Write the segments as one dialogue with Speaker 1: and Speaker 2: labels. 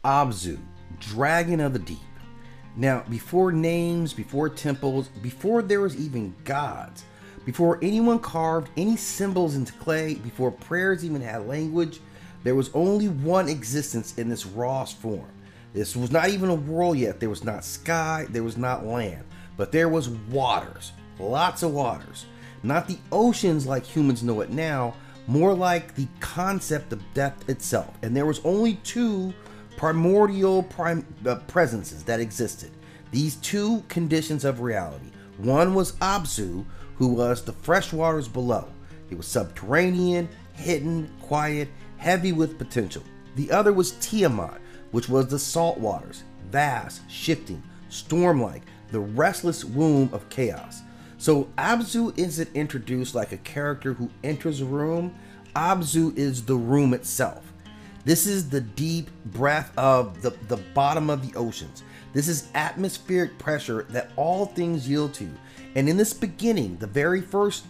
Speaker 1: Abzu, dragon of the deep. Now, before names, before temples, before there was even gods, before anyone carved any symbols into clay, before prayers even had language, there was only one existence in this rawest form. This was not even a world yet. There was not sky, there was not land, but there was waters, lots of waters. Not the oceans like humans know it now, more like the concept of depth itself. And there was only two primordial presences that existed. These two conditions of reality. One was Absu, who was the fresh waters below. He was subterranean, hidden, quiet, heavy with potential. The other was Tiamat, which was the salt waters, vast, shifting, storm-like, the restless womb of chaos. So Abzu isn't introduced like a character who enters a room. Abzu is the room itself. This is the deep breath of the bottom of the oceans. This is atmospheric pressure that all things yield to. And in this beginning, the very first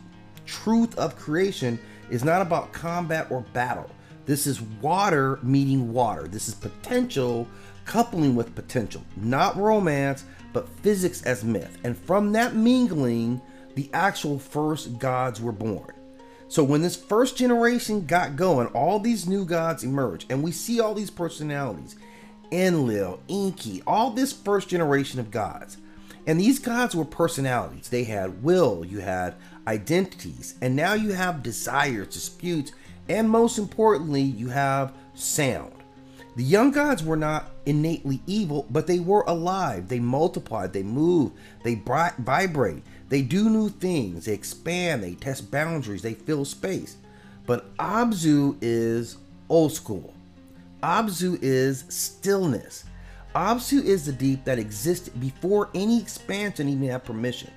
Speaker 1: truth of creation is not about combat or battle. This is water meeting water. This is potential coupling with potential. Not romance, but physics as myth. And from that mingling, the actual first gods were born. So when this first generation got going, all these new gods emerged, and we see all these personalities. Enlil, Enki, all this first generation of gods. And these gods were personalities. They had will, you had identities, and now you have desires, disputes, and most importantly, you have sound. The young gods were not innately evil, but they were alive. They multiplied, they move, they vibrate, they do new things, they expand, they test boundaries, they fill space. But Abzu is old school. Abzu is stillness. Apsu is the deep that existed before any expansion even had permission.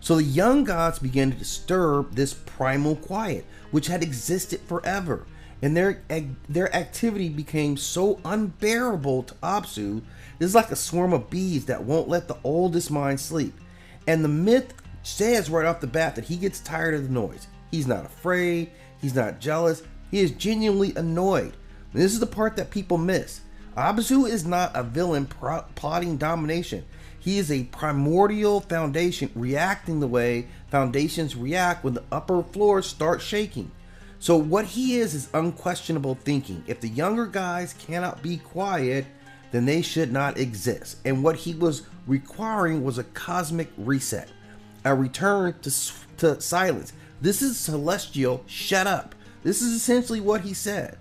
Speaker 1: So the young gods began to disturb this primal quiet, which had existed forever. And their activity became so unbearable to Apsu. This is like a swarm of bees that won't let the oldest mind sleep. And the myth says right off the bat that he gets tired of the noise. He's not afraid, he's not jealous, he is genuinely annoyed. And this is the part that people miss. Abzu is not a villain plotting domination. He is a primordial foundation reacting the way foundations react when the upper floors start shaking. So what he is unquestionable thinking. If the younger guys cannot be quiet, then they should not exist. And what he was requiring was a cosmic reset, a return to silence. This is celestial, shut up. This is essentially what he said.